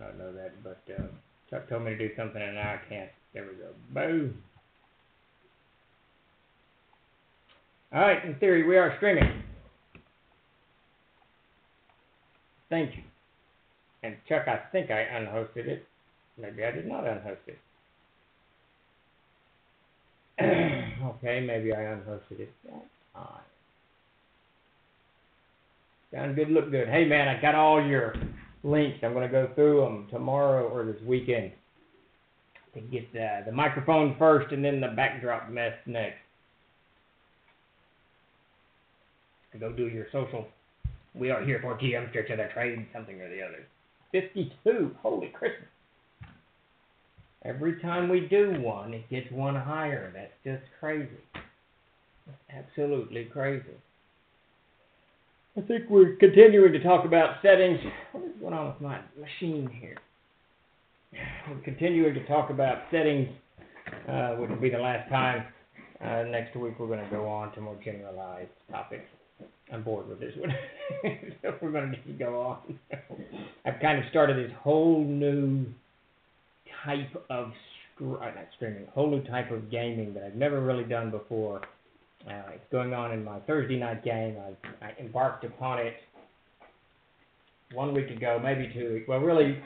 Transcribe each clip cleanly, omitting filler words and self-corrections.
I don't know that, but Chuck told me to do something and now I can't. There we go. Boom. All right, in theory, we are streaming. Thank you. And Chuck, I think I unhosted it. Maybe I did not unhost it. Okay, maybe I unhosted it. That's fine. Sound good, look good. Hey, man, I got all your links. I'm going to go through them tomorrow or this weekend to get the microphone first and then the backdrop mess next. Go do your social. We are here for 𝐓𝐫𝐚𝐝 of the trade, something or the other. 52. Holy Christmas. Every time we do one, it gets one higher. That's just crazy. That's absolutely crazy. I think we're continuing to talk about settings. What is going on with my machine here? We're continuing to talk about settings, which will be the last time. Next week we're going to go on to more generalized topics. I'm bored with this one. So we're going to go on. I've kind of started this whole new type of whole new type of gaming that I've never really done before. It's going on in my Thursday night game. I embarked upon it 1 week ago, maybe 2 weeks. Well, really,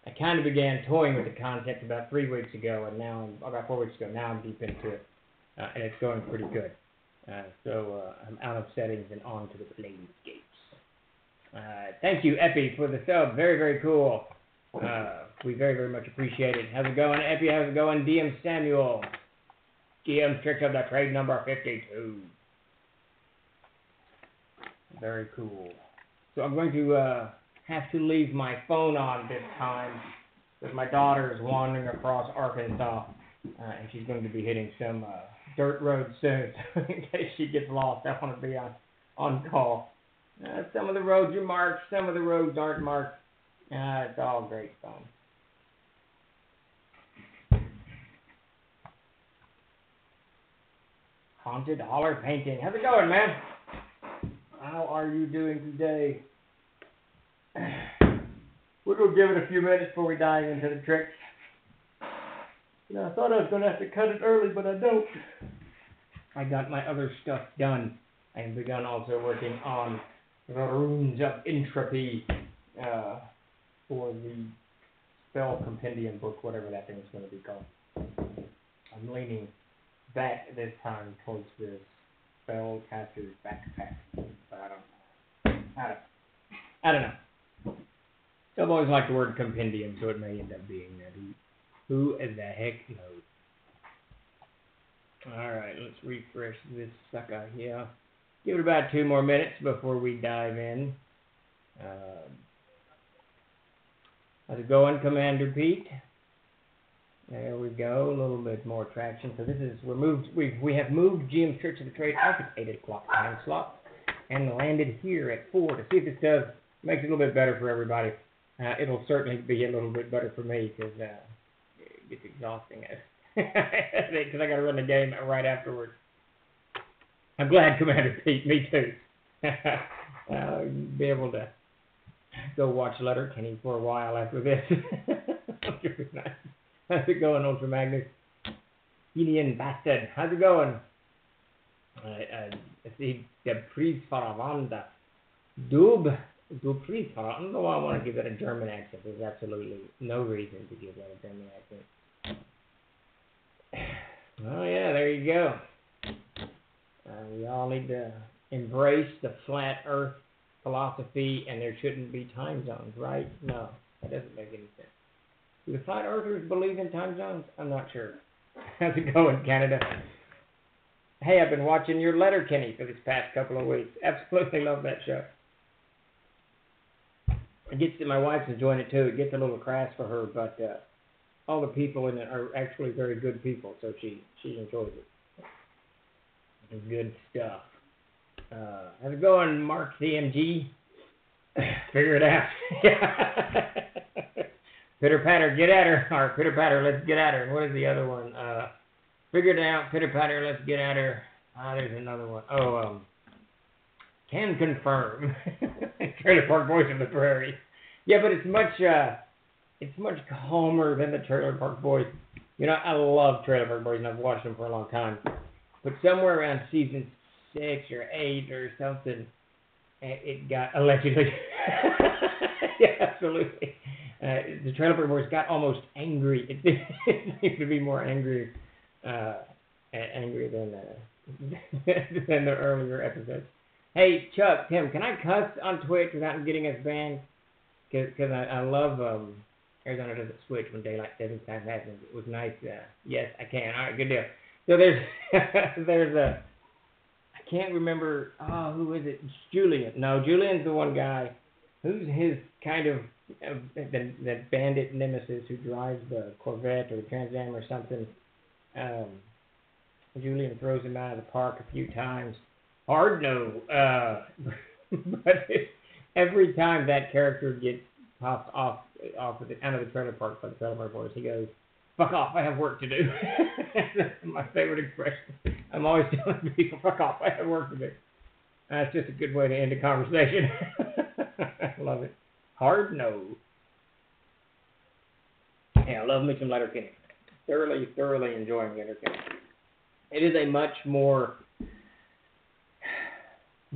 I kind of began toying with the concept about 3 weeks ago, and now, about 4 weeks ago, now I'm deep into it, and it's going pretty good. So I'm out of settings and on to the Planescapes. Thank you, Epi, for the sub. Very, very cool. We very, very much appreciate it. How's it going, Epi? How's it going, DM Samuel? 𝐓𝐫𝐚𝐝 of the trade number 52. Very cool. So I'm going to have to leave my phone on this time because my daughter is wandering across Arkansas and she's going to be hitting some dirt roads soon. So in case she gets lost, I want to be on call. Some of the roads are marked, some of the roads aren't marked. It's all great fun. Haunted Holler Painting. How's it going, man? How are you doing today? We're going to give it a few minutes before we dive into the tricks. You know, I thought I was going to have to cut it early, but I don't. I got my other stuff done. I have begun also working on the Runes of Entropy for the Spell Compendium book, whatever that thing is going to be called. I'm leaning back this time towards this Spellcaster's backpack. But I don't know. So I've always liked the word compendium, so it may end up being that. Who the heck knows? Alright, let's refresh this sucker here. Give it about 2 more minutes before we dive in. How's it going, Commander Pete? There we go, a little bit more traction. So this is, we have moved 𝐓𝐫𝐚𝐝 of the trade off at 8 o'clock time slot and landed here at 4 to see if this makes it a little bit better for everybody. It'll certainly be a little bit better for me because it gets exhausting because I got to run the game right afterwards. I'm glad, Commander Pete. Me too. Be able to go watch Letterkenny for a while after this. How's it going, Ultra Magnus? Indian bastard. How's it going? I see the priest Faravanda. Du priest Faravanda. I don't know why I want to give that a German accent. There's absolutely no reason to give that a German accent. Oh yeah, there you go. We all need to embrace the flat Earth philosophy, and there shouldn't be time zones, right? No, that doesn't make any sense. Do the flat earthers believe in time zones? I'm not sure. How's it going, Canada? Hey, I've been watching your Letterkenny for this past couple of weeks. Absolutely love that show. It gets my wife's enjoying it too. It gets a little crass for her, but all the people in it are actually very good people, so she enjoys it. It's good stuff. How's it going, Mark CMG? Figure it out. Pitter patter, get at her. Or pitter patter, let's get at her. And what is the other one? Figure it out. Pitter patter, let's get at her. There's another one. Oh, can confirm. Trailer Park Voice of the Prairie. Yeah, but it's much it's much calmer than the Trailer Park Boys. You know, I love Trailer Park Boys, and I've watched them for a long time. But somewhere around season 6 or 8 or something, it got allegedly. Yeah, absolutely. The Trailer Park Boys got almost angry. It seemed to be more angry than than the earlier episodes. Hey, Chuck, Tim, can I cuss on Twitch without getting us banned? Because I love Arizona doesn't switch when daylight savings time happens. It was nice. Yes, I can. All right, good deal. So there's I can't remember. Oh, who is it? It's Julian. No, Julian's the one guy. Who's his kind of that bandit nemesis who drives the Corvette or the Trans Am or something? Julian throws him out of the park a few times. Hard no. But every time that character gets popped off of the out of the trailer park by the Trailer Park Boys, he goes, "Fuck off! I have work to do." That's my favorite expression. I'm always telling people, "Fuck off! I have work to do." That's just a good way to end a conversation. I love it. Hard no. Yeah, I love me some Letterkenny. Thoroughly enjoying Letterkenny. It is a much more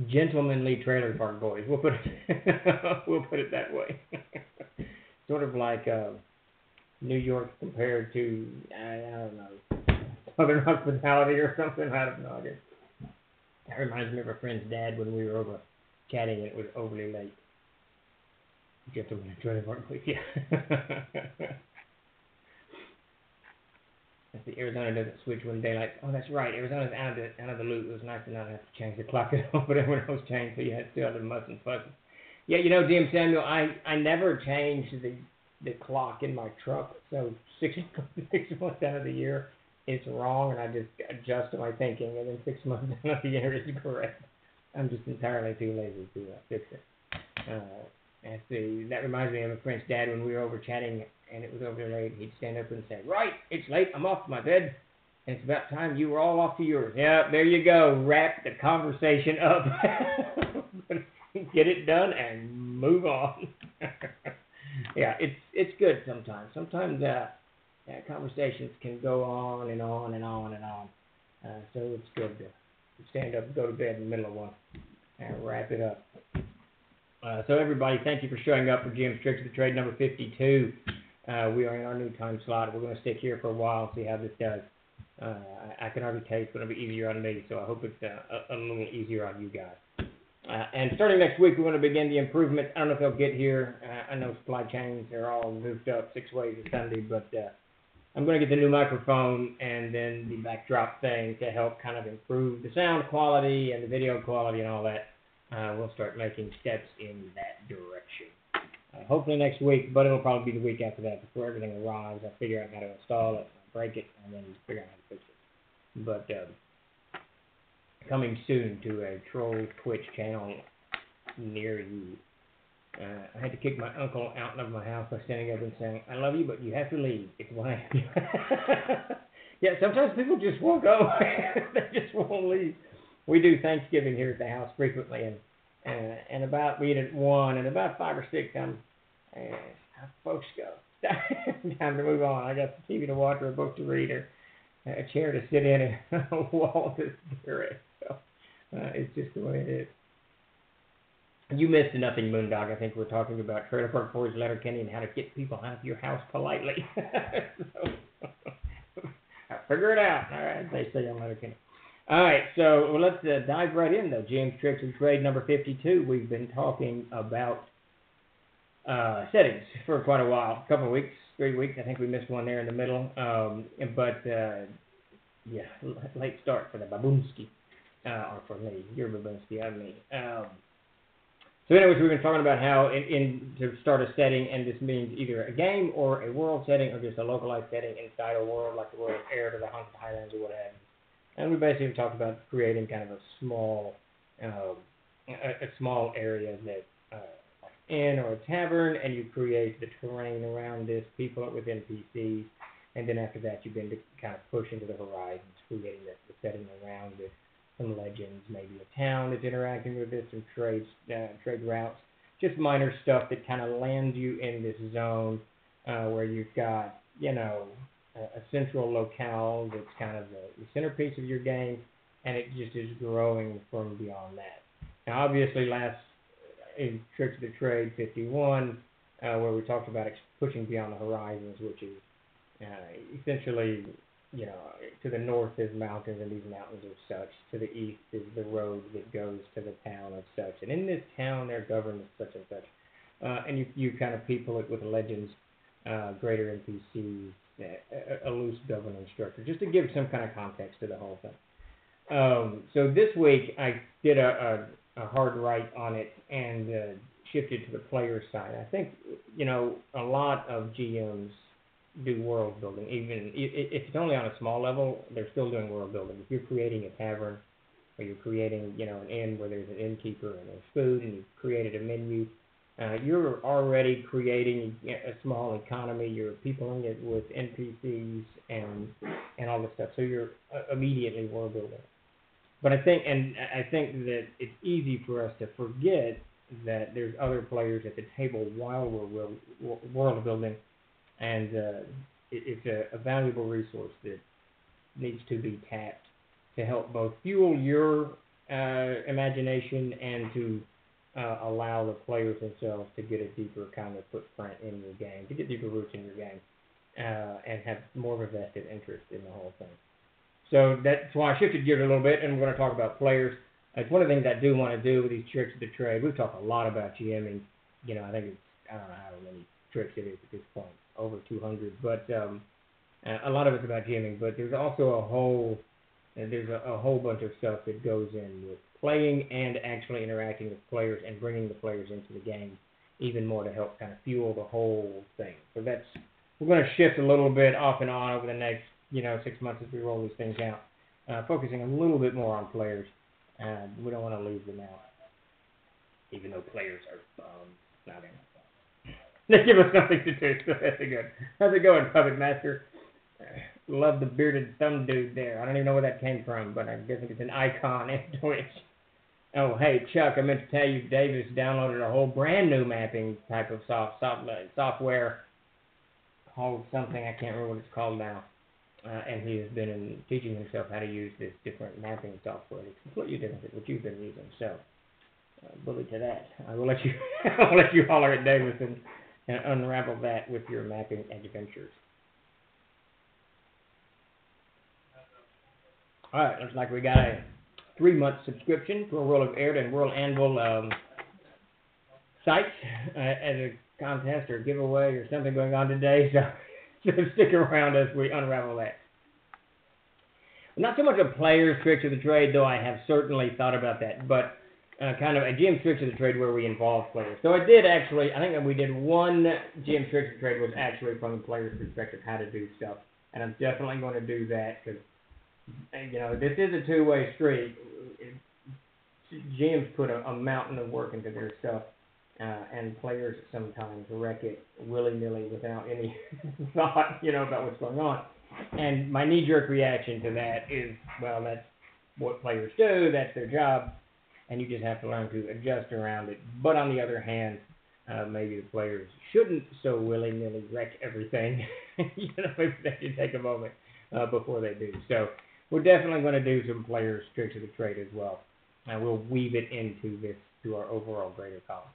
gentlemanly Trailer Park Boys. We'll put it that way. Sort of like New York compared to I don't know, Southern Hospitality or something. I have no idea. That reminds me of a friend's dad when we were over chatting and it was overly late. Gentleman Trailer Park Boys. Yeah. The Arizona doesn't switch when daylight. Oh, that's right. Arizona's out of the loop. It was nice to not have to change the clock at all, but everyone else changed, so you had still have the muss and fuss. Yeah, you know, DM Samuel, I never changed the clock in my truck, so 6 months out of the year it's wrong, and I just adjust to my thinking, and then 6 months out of the year is correct. I'm just entirely too lazy to fix it. That reminds me of a French dad when we were over chatting and it was over late. He'd stand up and say, "Right, it's late. I'm off to my bed. And it's about time you were all off to yours." Yeah, there you go. Wrap the conversation up. Get it done and move on. Yeah, it's good sometimes. Sometimes conversations can go on and on and on and on. So it's good to stand up and go to bed in the middle of one and wrap it up. So everybody, thank you for showing up for GM's Tricks of the Trade number 52. We are in our new time slot. We're going to stick here for a while and see how this does. I can already tell it's going to be easier on me, so I hope it's a little easier on you guys. And starting next week, we're going to begin the improvements. I don't know if they'll get here. I know supply chains are all moved up 6 ways to Sunday, but I'm going to get the new microphone and then the backdrop thing to help kind of improve the sound quality and the video quality and all that. We'll start making steps in that direction. Hopefully next week, but it'll probably be the week after that before everything arrives. I'll figure out how to install it, break it, and then figure out how to fix it. But coming soon to a Troll Twitch channel near you. I had to kick my uncle out of my house by standing up and saying, "I love you, but you have to leave. It's 1 a.m. Yeah, sometimes people just won't go. They just won't leave. We do Thanksgiving here at the house frequently, and about we eat at 1, and about 5 or 6, how folks go. Time to move on. I got the TV to watch, or a book to read, or a chair to sit in, and a wall to stare at. So it's just the way it is. You missed nothing, Moondog. I think we're talking about Trailer Park Boys, Letterkenny, and how to get people out of your house politely. So, figure it out. All right, they say on Letterkenny. All right, so let's dive right in, though. James Tricks of Trade number 52. We've been talking about settings for quite a while, a couple of weeks, 3 weeks. I think we missed one there in the middle. Yeah, late start for the Babunski, or for me. You're Babunski, I'm me. So anyways, we've been talking about how to start a setting, and this means either a game or a world setting or just a localized setting inside a world, like the world of Air to the Haunted Highlands or what have you. And we basically talked about creating kind of a small area that inn or a tavern, and you create the terrain around this, people with NPCs, and then after that you begin to kind of push into the horizons, creating the setting around it, some legends, maybe a town that's interacting with it, some trade routes, just minor stuff that kind of lands you in this zone where you've got, a central locale that's kind of the centerpiece of your game, and it just is growing from beyond that. Now, obviously, in Tricks of the Trade 51, where we talked about pushing beyond the horizons, which is essentially, to the north is mountains, and these mountains are such. To the east is the road that goes to the town of such. And in this town, they're governed as such and such. And you kind of people it with legends, greater NPCs, a loose governing structure, just to give some kind of context to the whole thing. So this week, I did a hard right on it and shifted to the player side. I think, a lot of GMs do world building, even if it's only on a small level, they're still doing world building. If you're creating a tavern, or you're creating, an inn where there's an innkeeper and there's food, and you've created a menu, you're already creating a small economy. You're peopling it with NPCs and all this stuff. So you're immediately world building. But I think that it's easy for us to forget that there's other players at the table while we're world building. And it's a valuable resource that needs to be tapped to help both fuel your imagination and to allow the players themselves to get a deeper kind of footprint in your game, to get deeper roots in your game, and have more of a vested interest in the whole thing. So that's why I shifted gears a little bit, and we're going to talk about players. It's one of the things I do want to do with these tricks of the trade. We've talked a lot about GMing. I think I don't know how many tricks it is at this point. Over 200, but a lot of it's about GMing. But there's also a whole bunch of stuff that goes in with playing and actually interacting with players and bringing the players into the game even more to help kind of fuel the whole thing. So we're going to shift a little bit off and on over the next 6 months as we roll these things out, focusing a little bit more on players. We don't want to leave them out, even though players are not in. They give us nothing to do, so that's good. How's it going, Puppet Master? Love the bearded thumb dude there. I don't even know where that came from, but I guess it's an icon in Twitch. Oh, hey, Chuck, I meant to tell you, Davis downloaded a whole brand new mapping type of software called something, I can't remember what it's called now. And he has been teaching himself how to use this different mapping software. It's completely different than what you've been using, so bully to that. I will let you holler at Davis and unravel that with your mapping adventures. All right, looks like we got a 3-month subscription for World of Air and World Anvil sites as a contest or giveaway or something going on today. So stick around as we unravel that. Not so much a player's tricks of the trade, though I have certainly thought about that, but kind of a GM tricks of the trade where we involve players. So I think that we did one GM tricks of the trade was actually from the player's perspective, how to do stuff. And I'm definitely going to do that because, this is a two-way street. GMs put a mountain of work into their stuff, and players sometimes wreck it willy-nilly without any thought, about what's going on. And my knee-jerk reaction to that is, well, that's what players do, that's their job. And you just have to learn to adjust around it. But on the other hand, maybe the players shouldn't so willy-nilly wreck everything. Maybe they should take a moment before they do. So we're definitely going to do some players' tricks of the trade as well. And we'll weave it to our overall greater column.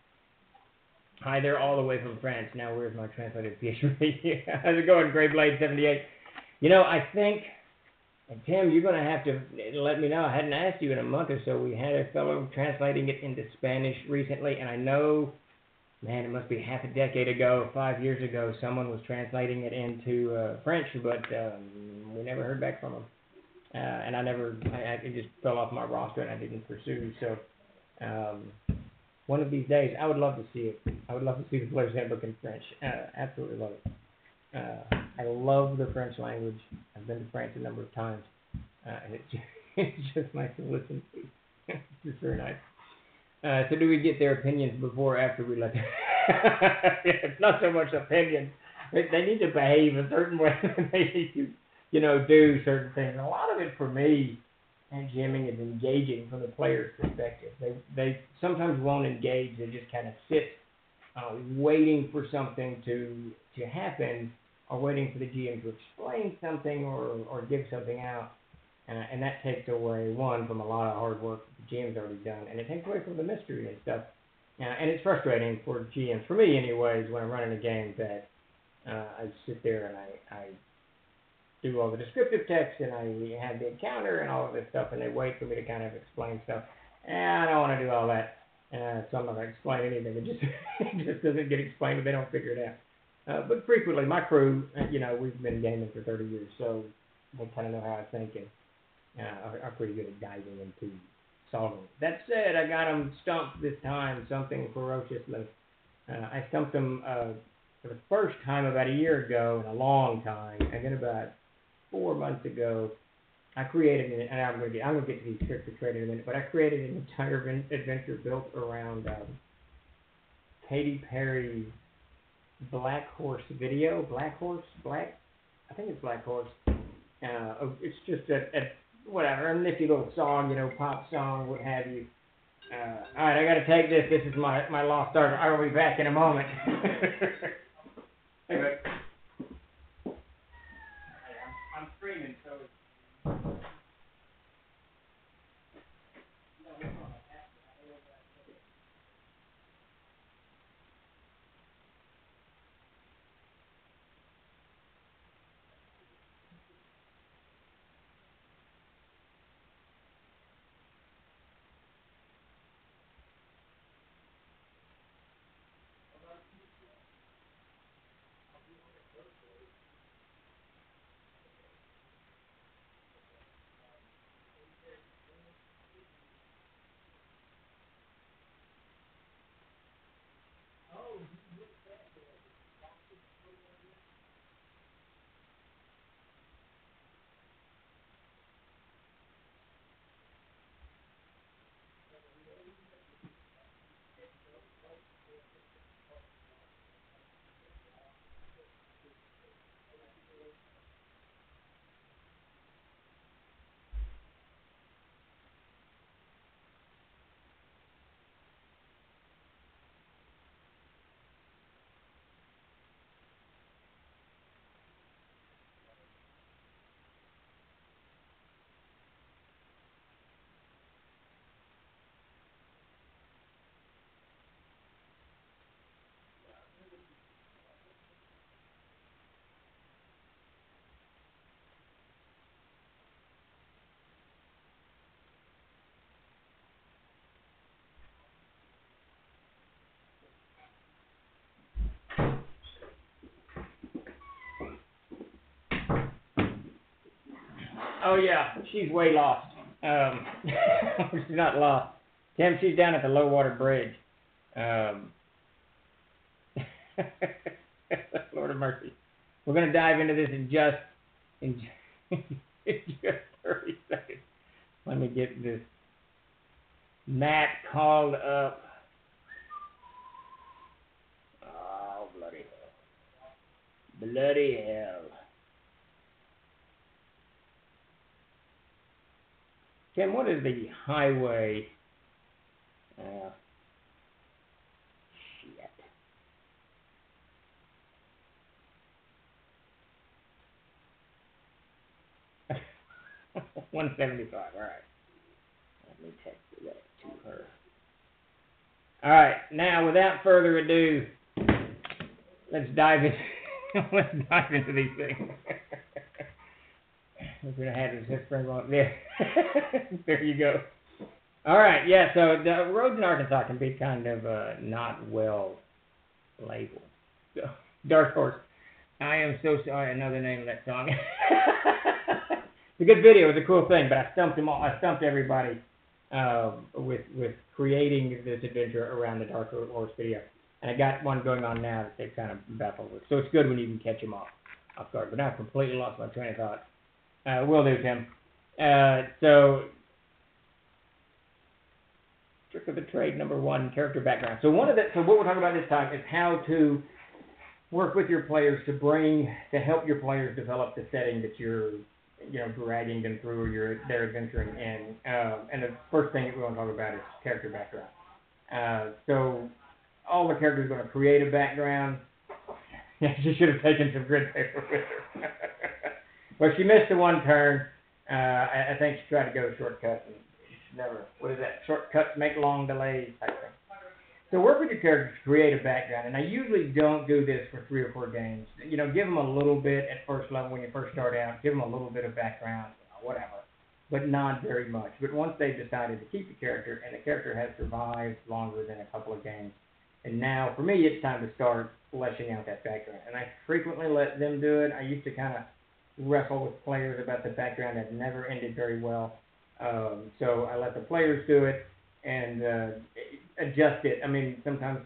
Hi there, all the way from France. Now where's my translated PHP? How's it going, Greyblade78? I think... And Tim, you're going to have to let me know. I hadn't asked you in a month or so. We had a fellow translating it into Spanish recently, and I know, man, it must be half a decade ago, 5 years ago, someone was translating it into French, but we never heard back from him. And it just fell off my roster, and I didn't pursue. So one of these days, I would love to see it. I would love to see the Player's Handbook in French. Absolutely love it. I love the French language. I've been to France a number of times, and it's just nice to listen to. It's just very nice. So do we get their opinions before or after we let them? It's not so much opinions. They need to behave a certain way. They need to, do certain things. A lot of it for me, and GMing is engaging from the player's perspective. They sometimes won't engage. They just kind of sit waiting for something to happen, or waiting for the GM to explain something or give something out. And that takes away, one, from a lot of hard work that the GM's already done, and it takes away from the mystery and stuff. And it's frustrating for GMs, for me anyways, when I'm running a game that I sit there and I do all the descriptive text and I have the encounter and all of this stuff, and they wait for me to kind of explain stuff. And I don't want to do all that, so I'm not going to explain anything. It just doesn't get explained, they don't figure it out. But frequently, my crew, we've been gaming for 30 years, so they kind of know how I think, and are pretty good at diving into solving. That said, I got them stumped this time, something ferociously. I stumped them for the first time about a year ago in a long time, and then about 4 months ago, I created, and I'm going to get to these tricks of trade in a minute, but I created an entire adventure built around Katy Perry's Black Horse video. I think it's Black Horse. It's just a nifty little song, pop song, what have you. All right, I got to take this. This is my lost art. I will be back in a moment. Anyway. I'm screaming, so oh yeah, she's way lost. She's not lost. Tim, she's down at the low water bridge. Lord of mercy. We're going to dive into this in just 30 seconds. Let me get this map called up. Oh, bloody hell. Bloody hell. Tim, what is the highway? Shit. 175. All right. Let me text that to her. All right. Now, without further ado, let's dive into these things. We're going to have this spring on there. There you go. All right, yeah, so the roads in Arkansas can be kind of not well labeled. So, Dark Horse. I am so sorry, another name of that song. It's a good video, it's a cool thing, but I stumped them all. I stumped everybody with creating this adventure around the Dark Horse video. And I got one going on now that they've kind of baffled with. So it's good when you can catch them off guard. But now I've completely lost my train of thought. Will do, Tim. So, trick of the trade number 1, character background. So what we're talking about this time is how to work with your players to help your players develop the setting that you're, dragging them through or they're adventuring in. And the first thing that we want to talk about is character background. So all the characters are going to create a background. Yeah, she should have taken some grid paper with her. Well, she missed the one turn. I think she tried to go shortcut, and she never, what is that, shortcuts make long delays type thing. So work with your characters to create a background, and I usually don't do this for 3 or 4 games. You know, give them a little bit at first level when you first start out. Give them a little bit of background, whatever, but not very much. But once they've decided to keep the character, and the character has survived longer than a couple of games, and now, for me, it's time to start fleshing out that background. And I frequently let them do it. I used to kind of wrestle with players about the background that never ended very well. So I let the players do it and adjust it. I mean, sometimes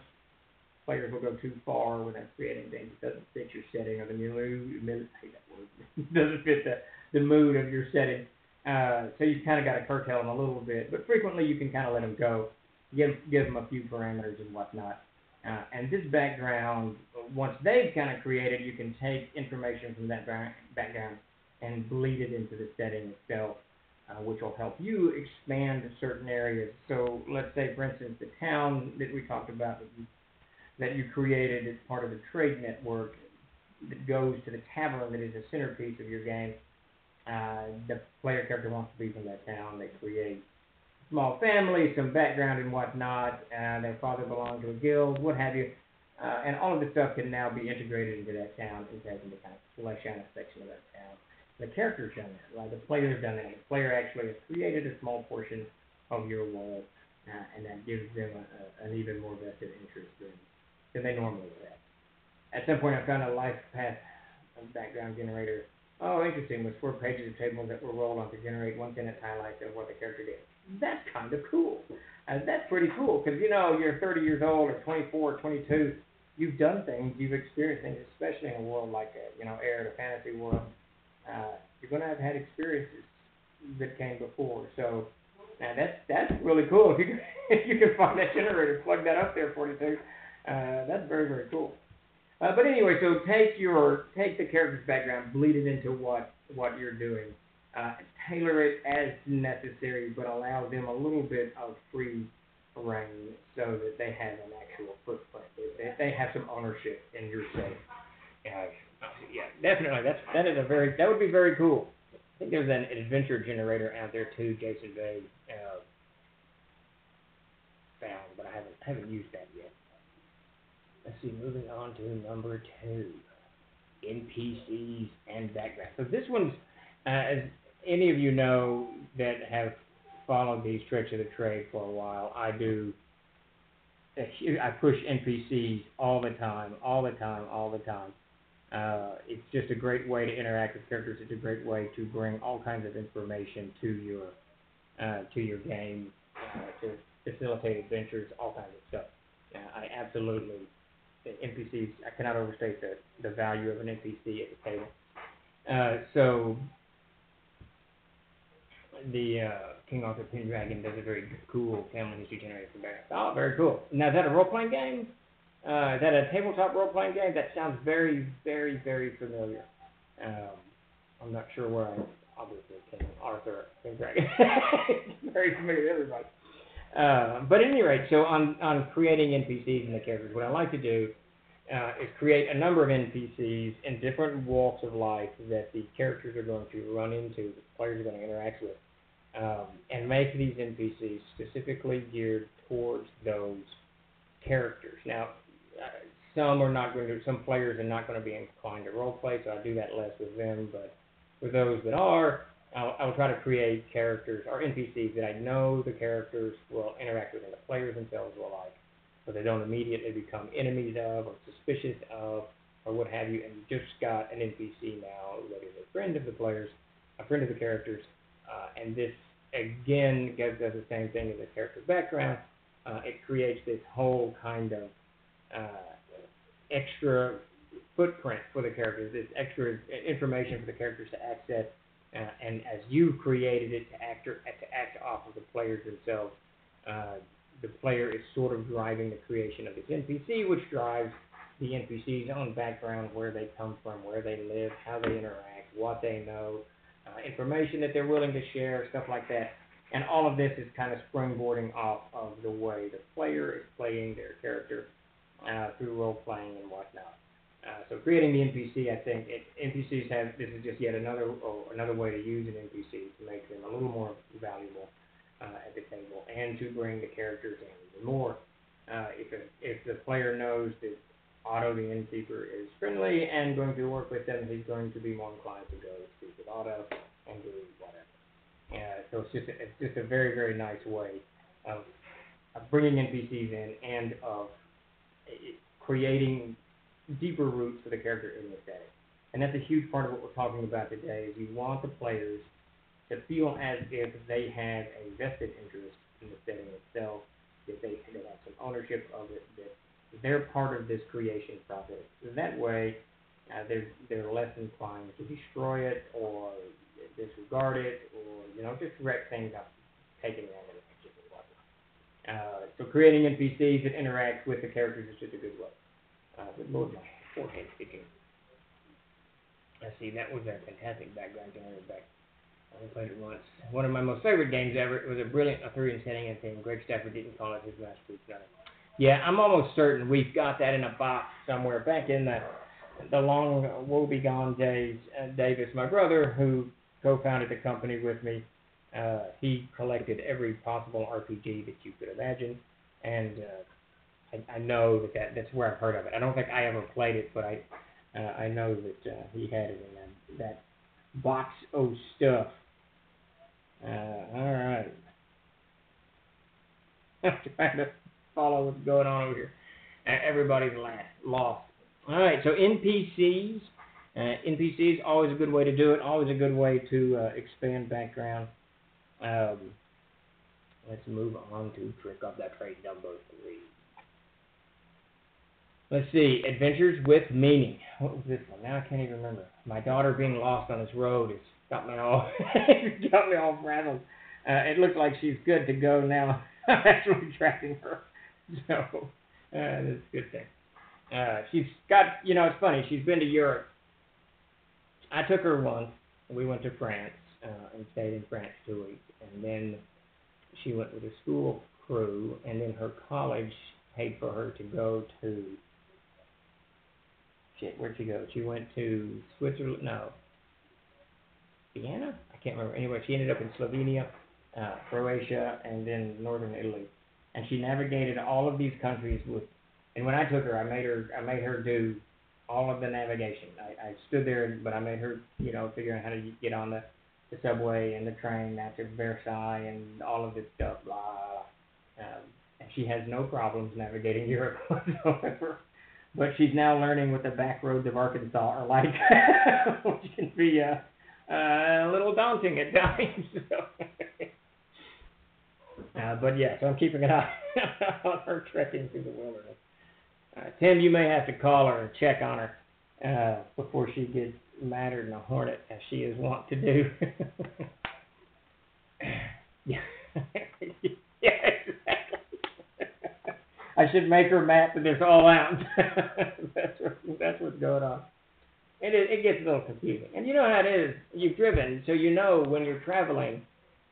players will go too far when they're creating things that doesn't fit your setting or the mood. I hate that word. Doesn't fit the mood of your setting. So you kind of got to curtail them a little bit. But frequently you can kind of let them go. Give them a few parameters and whatnot. And this background, once they've kind of created, you can take information from that background and bleed it into the setting itself, which will help you expand certain areas. So let's say, for instance, the town that we talked about that you created as part of the trade network that goes to the tavern that is a centerpiece of your game. The player character wants to be from that town. They create small family, some background and whatnot, their father belonged to a guild, what have you, and all of this stuff can now be integrated into that town and taken to kind of flesh out a section of that town. The character's done that, right? The player's done that. The player actually has created a small portion of your world, and that gives them an even more vested interest than they normally would have. At some point, I found a life path background generator. Oh, interesting, with 4 pages of tables that were rolled on to generate 1 sentence highlights of what the character did. That's kind of cool. That's pretty cool, because, you know, you're 30 years old or 24 or 22. You've done things, you've experienced things, especially in a world like, Air, the fantasy world. You're going to have had experiences that came before. So, now that's really cool. If you can find that generator, plug that up there, 42. That's very, very cool. But anyway, so take the character's background, bleed it into what you're doing. Tailor it as necessary, but allow them a little bit of free reign so that they have an actual footprint. They have some ownership in your setting. Yeah, definitely. That would be very cool. I think there's an adventure generator out there too, Jason Bay found, but I haven't used that yet. Let's see. Moving on to number 2, NPCs and background. So this one's as any of you know that have followed these tricks of the trade for a while, I push NPCs all the time. It's just a great way to interact with characters. It's a great way to bring all kinds of information to your game, to facilitate adventures, all kinds of stuff. NPCs, I cannot overstate the value of an NPC at the table. So the King Arthur Pendragon does a very cool family history generator for background. Oh, very cool. Now, is that a role-playing game? Is that a tabletop role-playing game? That sounds very, very, very familiar. I'm not sure where obviously, King Arthur Pendragon. Very familiar to everybody. But at any rate, so on creating NPCs and the characters, what I like to do is create a number of NPCs in different walks of life that the characters are going to run into, the players are going to interact with, and make these NPCs specifically geared towards those characters. Now, some players are not going to be inclined to roleplay, so I do that less with them, but for those that are, I'll try to create characters or NPCs that I know the characters will interact with and the players themselves will like, so they don't immediately become enemies of or suspicious of or what have you, and you just got an NPC now that is a friend of the players, a friend of the characters, and this, again, does the same thing as the character's background. It creates this whole kind of extra footprint for the characters, this extra information for the characters to access, and as you created it to act off of the players themselves, the player is sort of driving the creation of this NPC, which drives the NPC's own background, where they come from, where they live, how they interact, what they know, information that they're willing to share, stuff like that. And all of this is kind of springboarding off of the way the player is playing their character through role-playing and whatnot. So creating the NPC, I think NPCs this is just yet another way to use an NPC to make them a little more valuable at the table, and to bring the characters in even more. If the player knows that Otto the innkeeper is friendly and going to work with them, he's going to be more inclined to go speak with Otto and do whatever. So it's just a very, very nice way of bringing NPCs in and of creating deeper roots for the character in the setting. And that's a huge part of what we're talking about today, is you want the players to feel as if they have a vested interest in the setting itself, that they have some ownership of it, that they're part of this creation process. That way, they're less inclined to destroy it or disregard it, or just wreck things up, taking them in and whatnot. So creating NPCs that interact with the characters is just a good way. Good Lord, my forehead sticking. Let's see, that was a fantastic background generator back. I only played it once. One of my most favorite games ever. It was a brilliant Arthurian setting and theme. Greg Stafford didn't call it his masterpiece. Yeah, I'm almost certain we've got that in a box somewhere back in the long woe-begone days. Davis, my brother, who co-founded the company with me, he collected every possible RPG that you could imagine, and I know that's where I've heard of it. I don't think I ever played it, but I know that he had it in that box of stuff. All right. I'm trying to follow what's going on over here. Everybody's lost. All right, so NPCs. NPCs, always a good way to do it, always a good way to expand background. Let's move on to trick up that trait number 3. Let's see, adventures with meaning. What was this one? Now I can't even remember. My daughter being lost on this road has got me all frazzled. It looks like she's good to go now. I'm actually tracking her, so that's a good thing. She's got, it's funny. She's been to Europe. I took her once. We went to France and stayed in France 2 weeks, and then she went with a school crew, and then her college paid for her to go to. Where'd she go? She went to Switzerland. No, Vienna? I can't remember. Anyway, she ended up in Slovenia, Croatia, and then northern Italy. And she navigated all of these countries with. And when I took her, I made her do all of the navigation. I stood there, but I made her, figure out how to get on the subway and the train out to Versailles and all of this stuff. Blah. And she has no problems navigating Europe whatsoever. But she's now learning what the back roads of Arkansas are like, which can be a little daunting at times. But yeah, so I'm keeping an eye on her trekking through the wilderness. Tim, you may have to call her and check on her before she gets madder than a hornet, as she is wont to do. Yeah. Yeah, exactly. I should make her map this all out. That's what's going on. It gets a little confusing. And you know how it is. You've driven, so you know when you're traveling,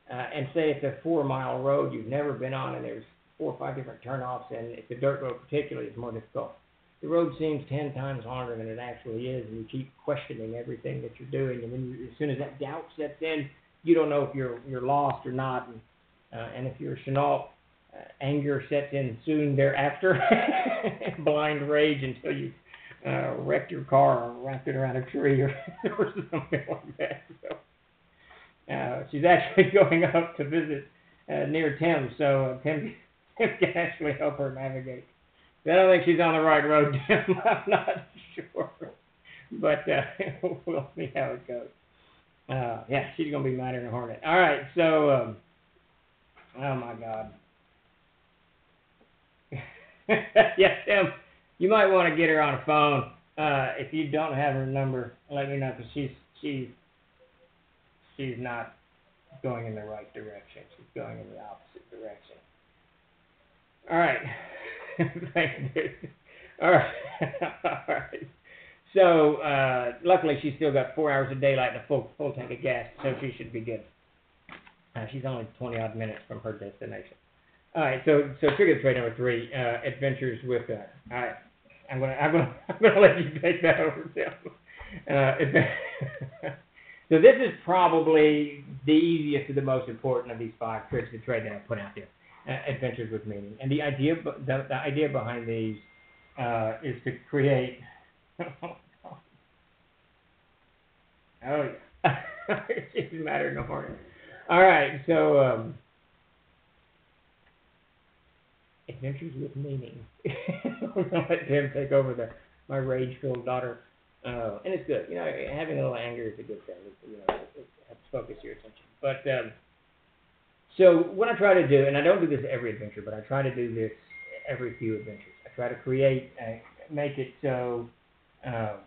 and say it's a 4-mile road you've never been on, and there's 4 or 5 different turnoffs, and it's a dirt road particularly, it's more difficult. The road seems 10 times longer than it actually is, and you keep questioning everything that you're doing, and then as soon as that doubt sets in, you don't know if you're lost or not, and if you're Chenault, anger sets in soon thereafter, blind rage until you wrecked your car or wrapped it around a tree or something like that. So she's actually going up to visit near Tim, so Tim can actually help her navigate. I don't think she's on the right road, Tim. I'm not sure, but we'll see how it goes. Yeah, she's going to be madder than a hornet. All right, so, oh my God. Yes, Tim, you might want to get her on a phone. If you don't have her number, let me know, because she's not going in the right direction. She's going in the opposite direction. All right. Thank you. All right. All right. So, luckily, she's still got 4 hours of daylight and a full tank of gas, so she should be good. She's only 20-odd minutes from her destination. All right, so trigger trade number 3, adventures with. All right, I'm gonna let you take that over, Tim. So this is probably the easiest and the most important of these 5 tricks of trade that I put out there. Adventures with meaning, and the idea behind these is to create. Oh yeah, it's a matter of morning. All right, so adventures with meaning. I'm gonna let Tim take over my rage-filled daughter, and it's good. You know, having a little anger is a good thing. It helps focus your attention. But so what I try to do, and I don't do this every adventure, but I try to do this every few adventures. I try to create, make it so. Now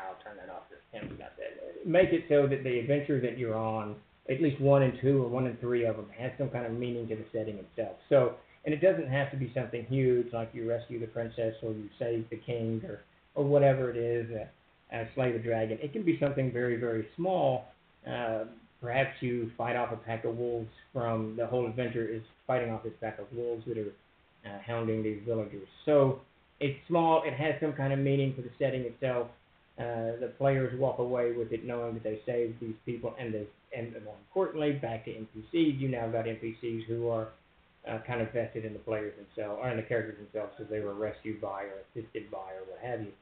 I'll turn that off. Tim's got that. Make it so that the adventure that you're on, at least 1 and 2 or 1 and 3 of them, has some kind of meaning to the setting itself. So, and it doesn't have to be something huge like you rescue the princess or you save the king or whatever it is, slay the dragon. It can be something very, very small. Perhaps you fight off a pack of wolves from, the whole adventure is fighting off this pack of wolves that are hounding these villagers. So it's small, it has some kind of meaning for the setting itself. The players walk away with it knowing that they saved these people, and more importantly, back to NPCs. You now got NPCs who are kind of vested in the players themselves, or in the characters themselves, because they were rescued by or assisted by or what have you.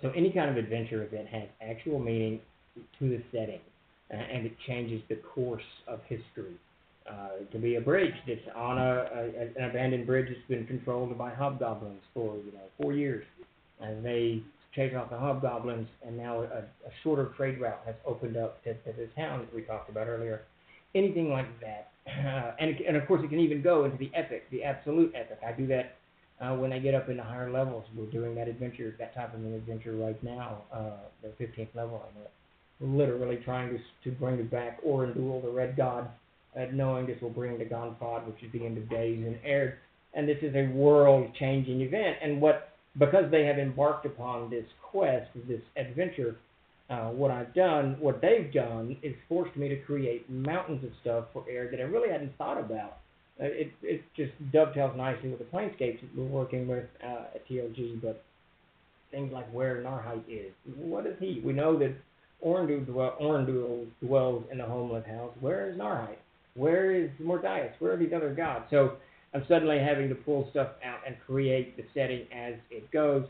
So any kind of adventure event has actual meaning to the setting, and it changes the course of history. It can be a bridge that's on an abandoned bridge that's been controlled by hobgoblins for 4 years, and they chase off the hobgoblins, and now a shorter trade route has opened up to the town that we talked about earlier. Anything like that, and of course it can even go into the epic, the absolute epic. I do that when I get up into higher levels. We're doing that adventure, that type of an adventure right now, the 15th level. I'm literally trying to bring back Orendul, the Red God, knowing this will bring the Gonfod, which is the end of days and Erd, and this is a world-changing event. And because they have embarked upon this quest, this adventure, what they've done is forced me to create mountains of stuff for Erd that I really hadn't thought about. It just dovetails nicely with the planescapes that we're working with at TLG, but things like where Narhite is. What is he? We know that Orendul dwells in the homeless house. Where is Narhite? Where is Mordias? Where are these other gods? So I'm suddenly having to pull stuff out and create the setting as it goes,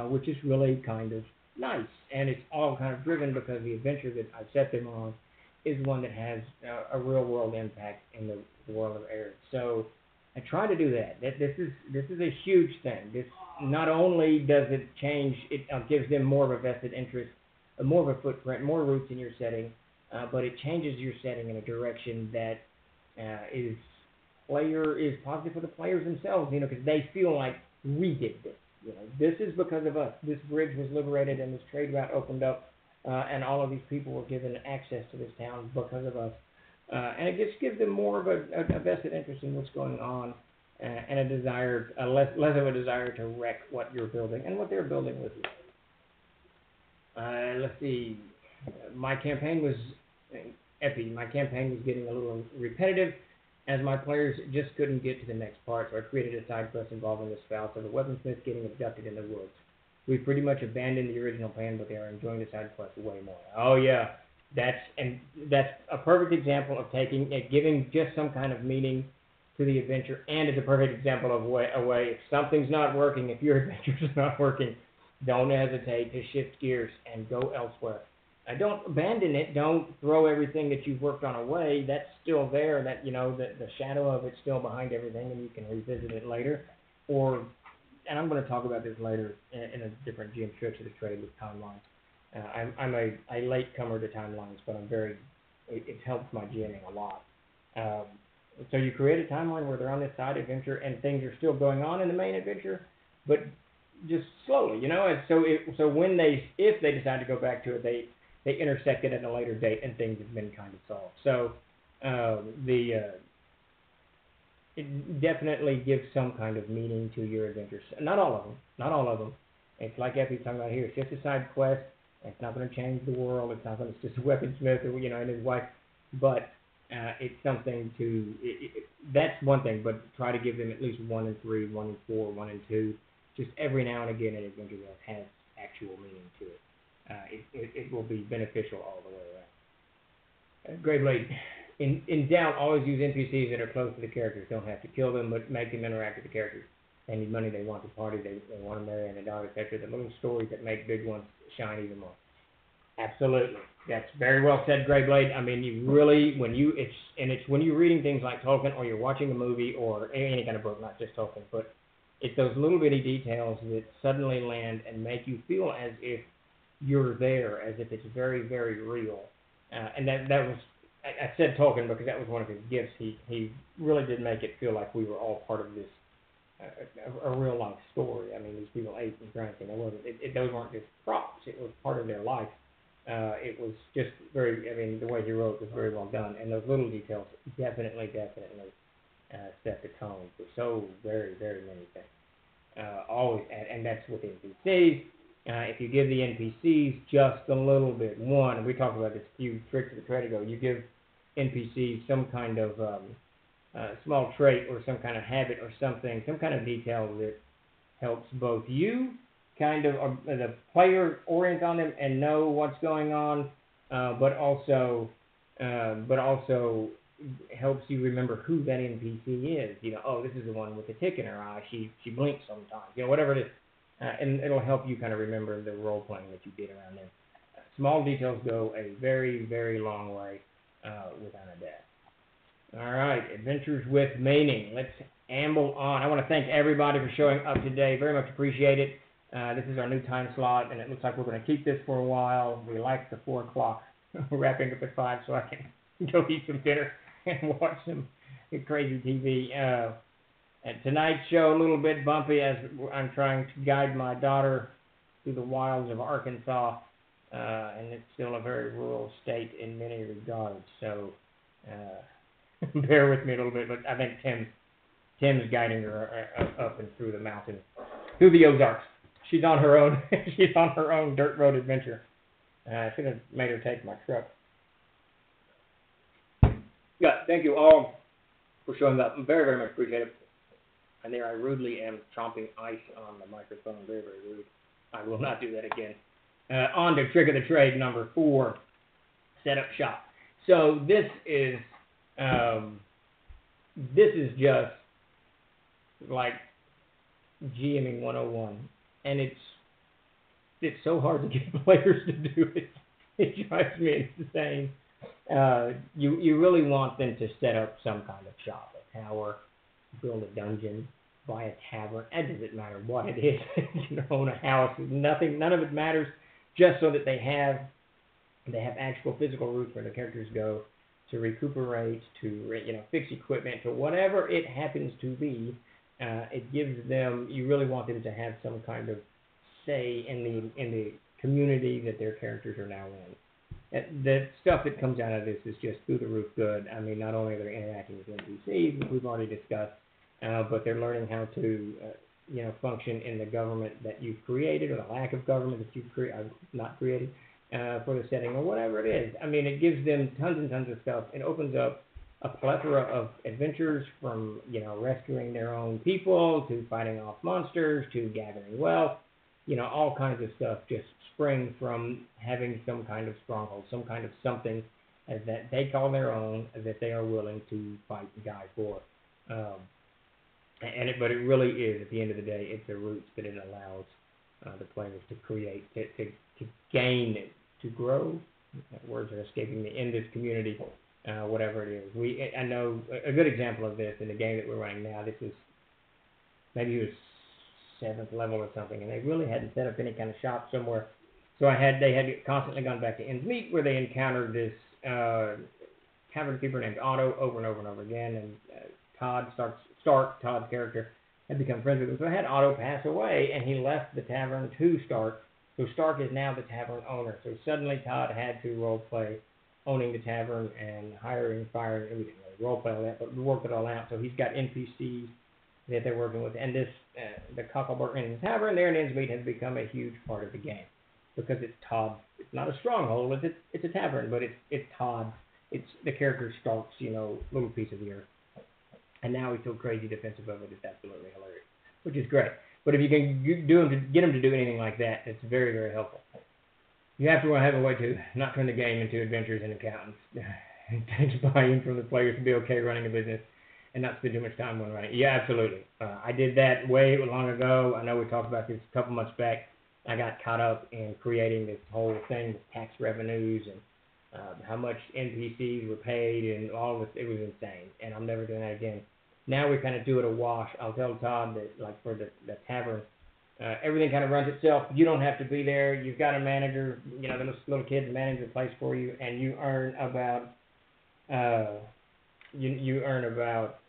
which is really kind of nice. And it's all kind of driven because the adventure that I set them on is one that has a real-world impact in the world of Erd. So I try to do that. This is a huge thing. This not only does it change, it gives them more of a vested interest, more of a footprint, more roots in your setting, but it changes your setting in a direction that is positive for the players themselves, because they feel like we did this. This is because of us. This bridge was liberated and this trade route opened up, and all of these people were given access to this town because of us. And it just gives them more of a vested interest in what's going on, and less of a desire to wreck what you're building and what they're building with you. Let's see. My campaign was getting a little repetitive, as my players just couldn't get to the next part, so I created a side quest involving the spouse of a weaponsmith getting abducted in the woods. We pretty much abandoned the original plan, but they are enjoying the side quest way more. Oh yeah, that's a perfect example of giving just some kind of meaning to the adventure, and it's a perfect example of a way if something's not working, if your adventure is not working, don't hesitate to shift gears and go elsewhere. Don't abandon it. Don't throw everything that you've worked on away. That's still there. That the shadow of it's still behind everything, and you can revisit it later. And I'm going to talk about this later in a different GM tricks of the trade with timelines. I'm a latecomer to timelines, but it's helped my GMing a lot. So you create a timeline where they're on this side adventure and things are still going on in the main adventure, but just slowly, And so if they decide to go back to it, they intersect it at a later date, and things have been kind of solved. So it definitely gives some kind of meaning to your adventures. Not all of them. It's like 𝐓𝐫𝐤𝐤 talking about here. It's just a side quest. It's not going to change the world. It's not going to just a weaponsmith and his wife. But it's something to, that's one thing, but try to give them at least 1 and 3, 1 and 4, 1 and 2. Just every now and again an adventure that has actual meaning to it. It will be beneficial all the way around. 𝐓𝐫𝐤𝐬, in doubt, always use NPCs that are close to the characters. Don't have to kill them, but make them interact with the characters. They need money, they want to party, they want to marry and a daughter, etc. The little stories that make big ones shine even more. Absolutely. That's very well said, 𝐓𝐫𝐤𝐬. I mean, you really, when you're reading things like Tolkien, or you're watching a movie, or any kind of book, not just Tolkien, but it's those little bitty details that suddenly land and make you feel as if you're there, as if it's very, very real. And that was, I said Tolkien because that was one of his gifts. He really did make it feel like we were all part of this, a real life story. I mean, these people ate and drank, and those weren't just props. It was part of their life. It was just very, I mean, the way he wrote was very well done, and those little details definitely set the tone for so very, very many things. Always, and that's with NPCs. If you give the NPCs just a little bit, we talked about this few tricks of the trade ago, you give NPCs some kind of small trait or some kind of habit or something, some kind of detail that helps both you kind of, or the player, orient on them and know what's going on, but also helps you remember who that NPC is. You know, oh, this is the one with the tick in her eye. She blinks sometimes. You know, whatever it is, and it'll help you kind of remember the role playing that you did around them. Small details go a very, very long way without a doubt. All right, adventures with meaning. Let's amble on. I want to thank everybody for showing up today. Very much appreciate it. This is our new time slot, and it looks like we're going to keep this for a while. We like the 4 o'clock. We're wrapping up at 5, so I can go eat some dinner and watch some crazy TV. And tonight's show a little bit bumpy as I'm trying to guide my daughter through the wilds of Arkansas, and it's still a very rural state in many regards. So bear with me a little bit, but I think Tim's guiding her up and through the mountains, through the Ozarks. She's on her own. She's on her own dirt road adventure. I should have made her take my truck. Yeah, thank you all for showing up. Very, very much appreciate it. And there I rudely am chomping ice on the microphone. Very, very rude. I will not do that again. On to trick of the trade number 4, set up shop. So this is just like GMing 101, and it's so hard to get players to do it. It drives me insane. You really want them to set up some kind of shop, a tower, build a dungeon, buy a tavern. It doesn't matter what it is. You know, own a house. None of it matters. Just so that they have actual physical routes where the characters go to recuperate, to fix equipment, to whatever it happens to be. It gives them. You really want them to have some kind of say in the community that their characters are now in. The stuff that comes out of this is just through the roof good. I mean, not only are they interacting with NPCs, which we've already discussed, but they're learning how to, function in the government that you've created, or the lack of government that you've not created for the setting, or whatever it is. I mean, it gives them tons and tons of stuff. It opens up a plethora of adventures, from rescuing their own people to fighting off monsters to gathering wealth. All kinds of stuff just spring from having some kind of stronghold, some kind of something that they call their own, that they are willing to fight and die for. But it really is, at the end of the day, it's the roots that it allows the players to create, to gain, to grow. Words are escaping me, in this community, whatever it is. I know a good example of this in the game that we're running now. This is maybe it was 7th level or something, and they really hadn't set up any kind of shop somewhere. So they had constantly gone back to 𝐓𝐫𝐤𝐬, where they encountered this tavern keeper named Otto over and over and over again, and Stark, Todd's character, had become friends with him. So I had Otto pass away, and he left the tavern to Stark. So Stark is now the tavern owner. So suddenly Todd had to role-play owning the tavern and hiring, firing. We didn't really role-play all that, but we worked it all out. So he's got NPCs that they're working with. And this, the 𝐓𝐫𝐤𝐬𝐬 in the tavern there in 𝐓𝐫𝐤𝐬 has become a huge part of the game. Because it's Todd. It's not a stronghold. It's a tavern, but it's Todd's it's the character stalks, little piece of the earth, and now he's so crazy defensive of it. It's absolutely hilarious, which is great. But if you can get him to do anything like that, it's very, very helpful. You have to have a way to not turn the game into adventures and accountants. It takes buy-in from the players to be okay running a business and not spend too much time when running. Yeah, absolutely. I did that way long ago. I know we talked about this a couple months back. I got caught up in creating this whole thing with tax revenues and how much NPCs were paid and all this. It was insane, and I'm never doing that again. Now we kind of do it a wash. I'll tell Todd that, like for the tavern, everything kind of runs itself. You don't have to be there. You've got a manager, the little kids manage the place for you, and you earn about you earn about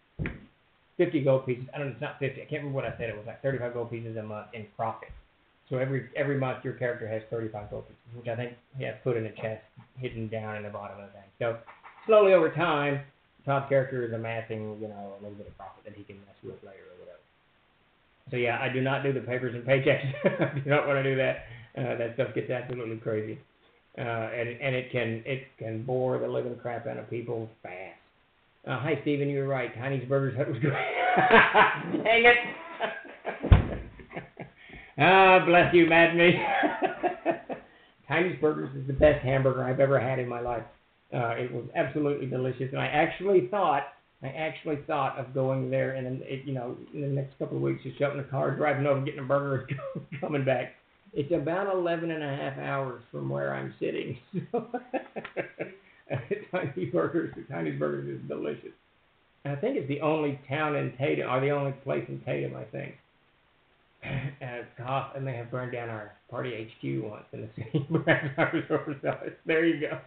50 gold pieces. I don't know, it's not 50. I can't remember what I said. It was like 35 gold pieces a month in profit. So every month your character has 35 gold pieces, which I think he has put in a chest hidden down in the bottom of the thing. So slowly over time, Todd's character is amassing, a little bit of profit that he can mess with later or whatever. So yeah, I do not do the papers and paychecks. I do not want to do that. That stuff gets absolutely crazy, and it can bore the living crap out of people fast. Hi Stephen, you were right. Tiny's Burgers Hut was great. Dang it! Bless you, Mad Me. Tiny's Burgers is the best hamburger I've ever had in my life. It was absolutely delicious, and I actually thought of going there and in the next couple of weeks, just jumping in the car, driving over, getting a burger, and coming back. It's about 11 and a half hours from where I'm sitting. So Tiny's Burgers is delicious. And I think it's the only town in Tatum, or the only place in Tatum, I think. And they have burned down our party HQ once in the city. There you go.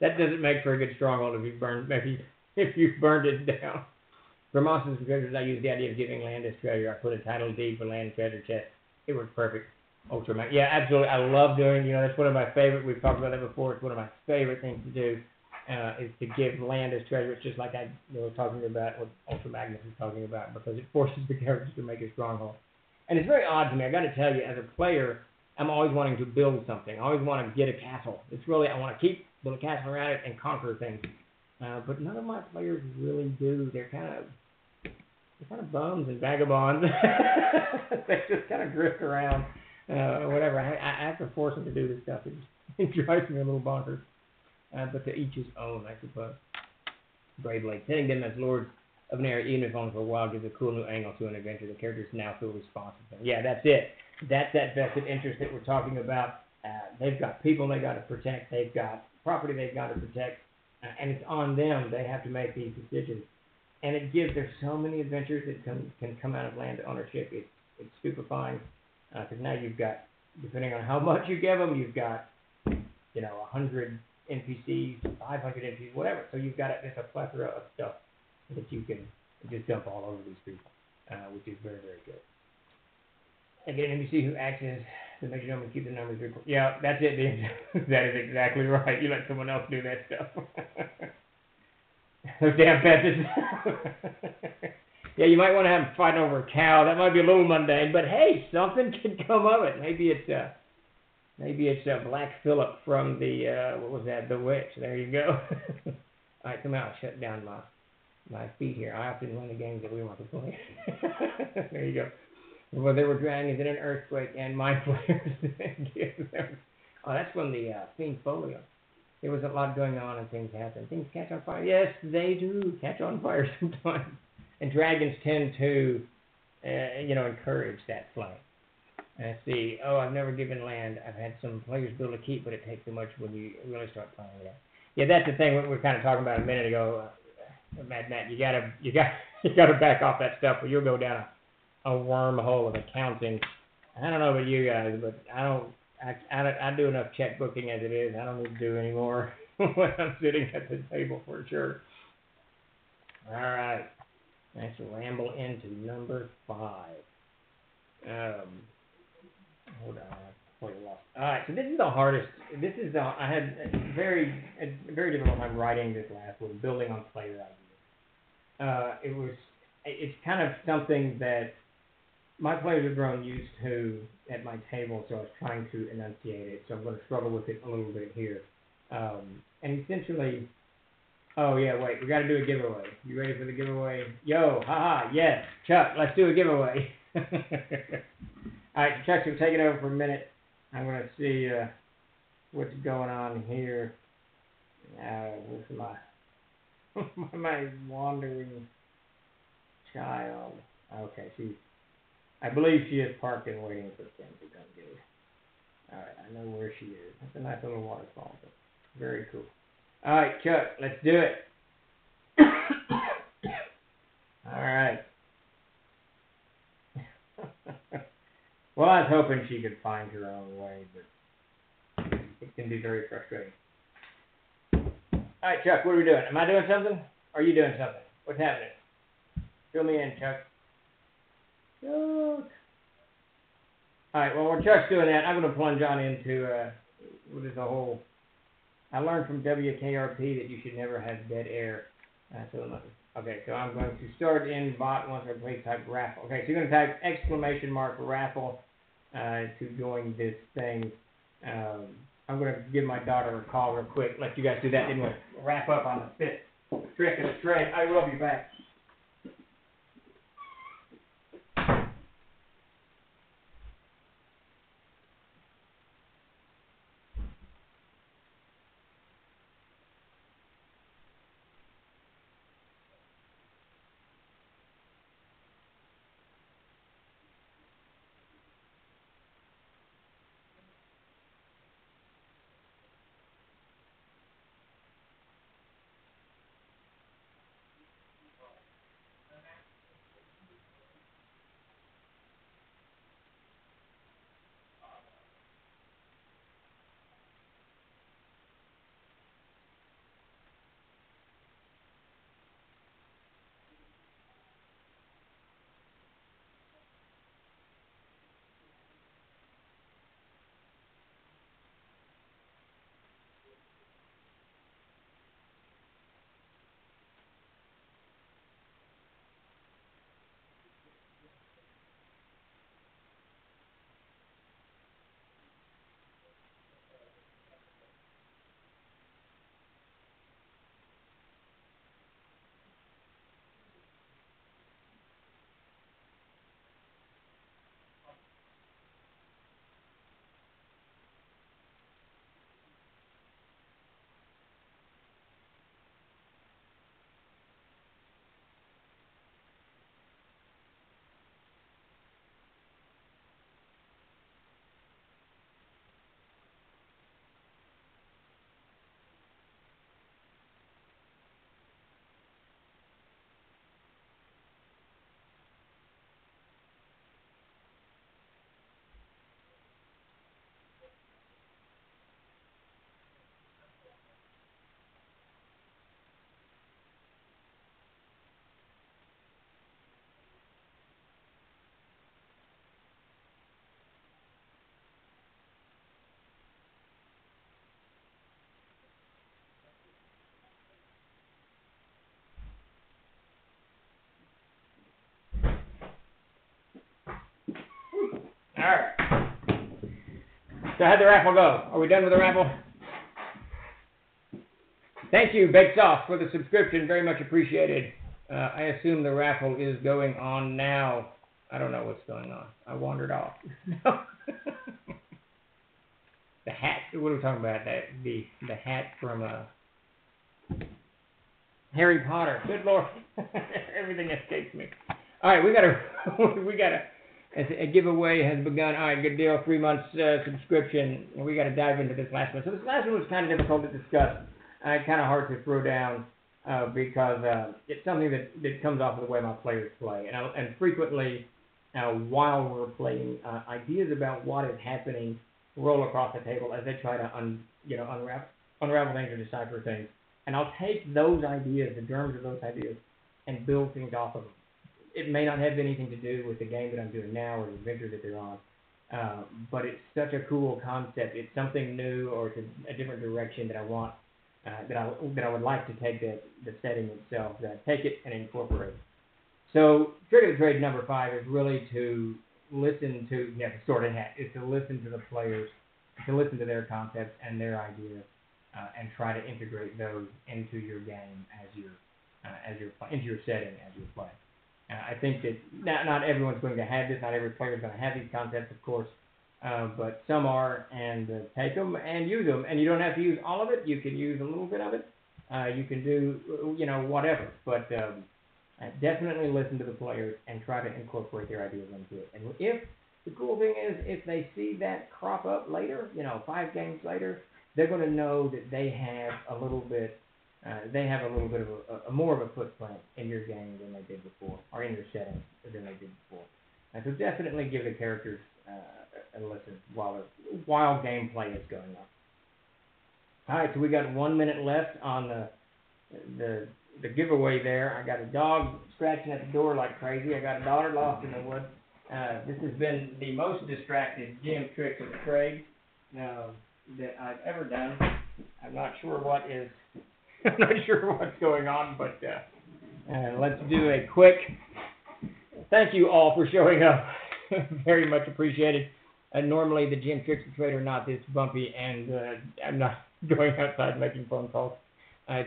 That doesn't make for a good stronghold if you've burned it down. For monsters and treasures, I use the idea of giving land as treasure. I put a title deed for land and treasure chest. It works perfect. Ultra. Yeah, absolutely. I love doing. That's one of my favorite. We've talked about that before. It's one of my favorite things to do. Is to give land as treasure. It's just like I was talking about what Ultra Magnus is talking about, because it forces the characters to make a stronghold. And it's very odd to me. I got to tell you, as a player, I'm always wanting to build something. I always want to get a castle. I want to build a castle around it and conquer things. But none of my players really do. They're kind of bums and vagabonds. They just kind of drift around, whatever. I have to force them to do this stuff. It drives me a little bonkers. But to each his own, I suppose. Brave Blade. Setting them as lords of an area, even if only for a while, gives a cool new angle to an adventure. The characters now feel responsible. Yeah, that's it. That's that vested interest that we're talking about. They've got people they got to protect. They've got property they've got to protect. And it's on them. They have to make these decisions. And there's so many adventures that can come out of land ownership. It's stupefying. Because now you've got, depending on how much you give them, you've got, 100 NPCs, 500 NPCs, whatever. So you've got just a plethora of stuff that you can just dump all over these people, which is very, very good. And get an NPC who acts as the major number and keep the numbers record. Yeah, that's it, Dan. That is exactly right. You let someone else do that stuff. Those damn peasants. Yeah, you might want to have them fighting over a cow. That might be a little mundane, but hey, something can come of it. Maybe it's Black Phillip from the what was that? The Witch. There you go. All right, somehow I shut down my feed here. I often win the games that we want to play. There you go. Well, there were dragons in an earthquake, and my players. Oh, that's from the Fiend Folio. There was a lot going on, and things happen. Things catch on fire. Yes, they do catch on fire sometimes. And dragons tend to, encourage that flame. Let's see. Oh, I've never given land. I've had some players build a keep, but it takes so much when you really start playing it. Yeah, that's the thing we were kind of talking about a minute ago. Matt, you gotta back off that stuff, or you'll go down a wormhole of accounting. I don't know about you guys, but I do enough checkbooking as it is. I don't need to do any more when I'm sitting at the table for sure. All right. Let's ramble into number 5. Hold on. All right. So this is the hardest. I had a very difficult time writing this last one, building on player ideas. It's kind of something that my players have grown used to at my table, so I was trying to enunciate it. So I'm going to struggle with it a little bit here. And essentially, oh yeah, wait, we got to do a giveaway. You ready for the giveaway? Yo, haha, yes, Chuck, let's do a giveaway. All right, so Chuck's gonna take it over for a minute. I'm gonna see what's going on here. Where's my wandering child? Okay, I believe she is parked and waiting for Tim to come get her. All right, I know where she is. That's a nice little waterfall. Very cool. All right, Chuck, let's do it. All right. Well, I was hoping she could find her own way, but it can be very frustrating. All right, Chuck, what are we doing? Am I doing something? Or are you doing something? What's happening? Fill me in, Chuck. Chuck. All right, well, while Chuck's doing that, I'm going to plunge on into what is the whole... I learned from 𝐓𝐫𝐚𝐝 that you should never have dead air. Okay, so I'm going to start in bot once I please type raffle. Okay, so you're going to type !raffle to join this thing. I'm going to give my daughter a call real quick. Let you guys do that. Then we'll wrap up on the fifth trick of the trade. I will be back. All right. So how'd the raffle go? Are we done with the raffle? Thank you, Baked Sauce, for the subscription. Very much appreciated. I assume the raffle is going on now. I don't know what's going on. I wandered off. The hat. What are we talking about? The hat from Harry Potter. Good Lord. Everything escapes me. All right, we gotta. A giveaway has begun. All right, good deal. 3 months subscription. And we got to dive into this last one. So this last one was kind of difficult to discuss. Kind of hard to throw down because it's something that comes off of the way my players play. And frequently, while we're playing, ideas about what is happening roll across the table as they try to unravel things or decipher things. And I'll take those ideas, the germs of those ideas, and build things off of them. It may not have anything to do with the game that I'm doing now or the adventure that they're on, but it's such a cool concept. It's something new, or it's a different direction that I want, that I would like to take the setting itself, take it and incorporate. So trick of the trade number 5 is really to listen to, sorting hat, is to listen to the players, to listen to their concepts and their ideas, and try to integrate those into your game into your setting as you're playing. I think that not everyone's going to have this. Not every player is going to have these concepts, of course, but some are, and take them and use them. And you don't have to use all of it. You can use a little bit of it. You can do, whatever. But definitely listen to the players and try to incorporate their ideas into it. And if the cool thing is, if they see that crop up later, 5 games later, they're going to know that they have a little bit. They have a little bit of a more of a footprint in your game than they did before, or in your setting than they did before. And so definitely give the characters a listen while gameplay is going on. All right, so we got 1 minute left on the giveaway there. I got a dog scratching at the door like crazy. I got a daughter lost in the woods. This has been the most distracted gym trick of the trade that I've ever done. I'm not sure I'm not sure what's going on, but let's do a quick thank you all for showing up. Very much appreciated. Normally the gym tricks of the trade are not this bumpy, and I'm not going outside making phone calls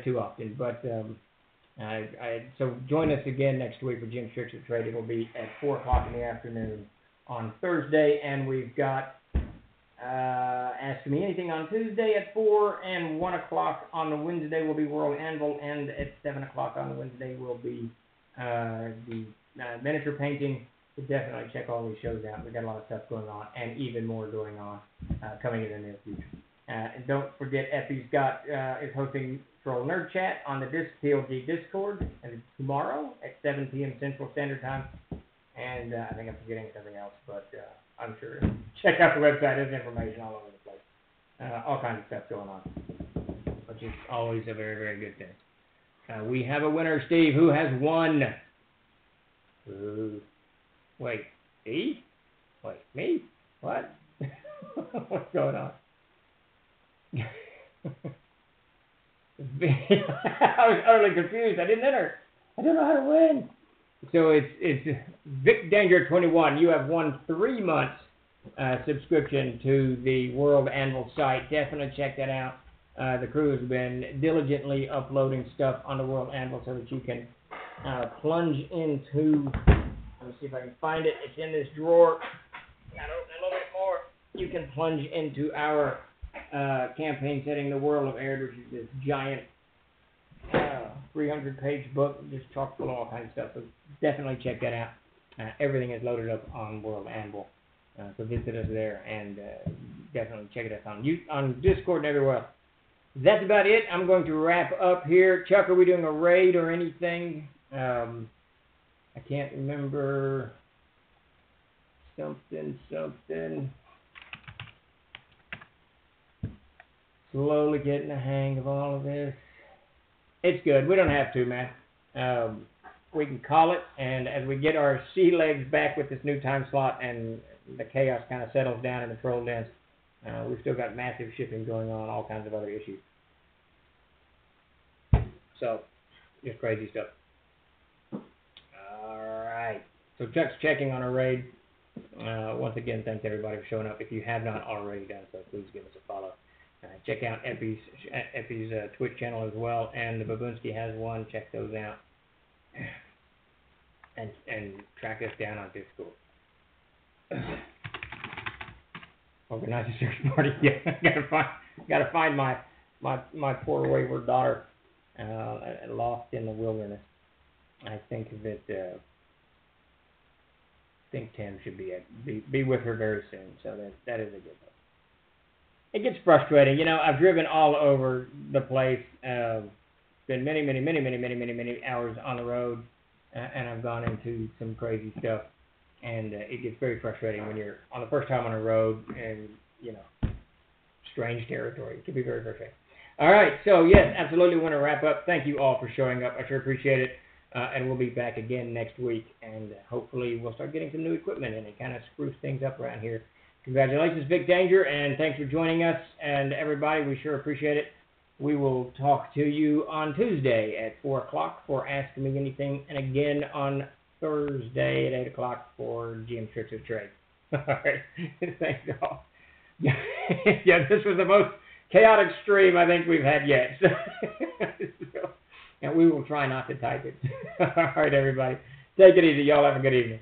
too often. But so join us again next week for Gym Tricks of the Trade. It will be at 4 o'clock in the afternoon on Thursday, and we've got Ask Me Anything on Tuesday at 4, and 1 o'clock on the Wednesday will be World Anvil, and at 7 o'clock on the Wednesday will be the miniature painting. So definitely check all these shows out. We've got a lot of stuff going on, and even more going on coming in the near future. And don't forget, 𝐓𝐫𝐤𝐬 is hosting Troll Nerd Chat on the PLG Discord, and tomorrow at 7 p.m. Central Standard Time. And I think I'm forgetting something else, but I'm sure. Check out the website. There's information all over the place. All kinds of stuff going on, which is always a very, very good thing. We have a winner, Steve, who has won. Wait, Steve? Wait, me? What? What's going on? I was utterly confused. I didn't enter. I don't know how to win. So it's 𝐓𝐫𝐤𝐬21. You have won 3 months subscription to the World Anvil site. Definitely check that out. The crew has been diligently uploading stuff on the World Anvil so that you can plunge into. Let me see if I can find it. It's in this drawer. Got to open it a little bit more. You can plunge into our campaign setting, The World of Erd, which is this giant 300-page book, just chock full of all kinds of stuff. So definitely check that out. Everything is loaded up on World Anvil. So visit us there and definitely check it out on Discord and everywhere else. That's about it. I'm going to wrap up here. Chuck, are we doing a raid or anything? I can't remember. Something. Slowly getting the hang of all of this. It's good. We don't have to, man. We can call it, and as we get our sea legs back with this new time slot and the chaos kind of settles down in the troll dens, we've still got massive shipping going on, all kinds of other issues. So, just crazy stuff. All right. So Chuck's checking on our raid. Once again, thanks everybody for showing up. If you have not already done so, please give us a follow. Check out 𝐓𝐵's Twitch channel as well, and the Babunsky has one. Check those out, and track us down on Discord. Organize a search party. Yeah, gotta find my poor wayward daughter, lost in the wilderness. I think that Tim should be with her very soon. So that is a good thing. It gets frustrating. I've driven all over the place. Been many hours on the road, and I've gone into some crazy stuff. And it gets very frustrating when you're on the first time on a road and, strange territory. It can be very frustrating. All right. So, yes, absolutely want to wrap up. Thank you all for showing up. I sure appreciate it. And we'll be back again next week. And hopefully we'll start getting some new equipment in and kind of spruce things up around here. Congratulations, 𝐓𝐫𝐤𝐬, and thanks for joining us. And everybody, we sure appreciate it. We will talk to you on Tuesday at 4 o'clock for Ask Me Anything, and again on Thursday at 8 o'clock for Gym Tricks of Trade. All right. Thanks all. Yeah, this was the most chaotic stream I think we've had yet. So, and we will try not to type it. All right, everybody. Take it easy. Y'all have a good evening.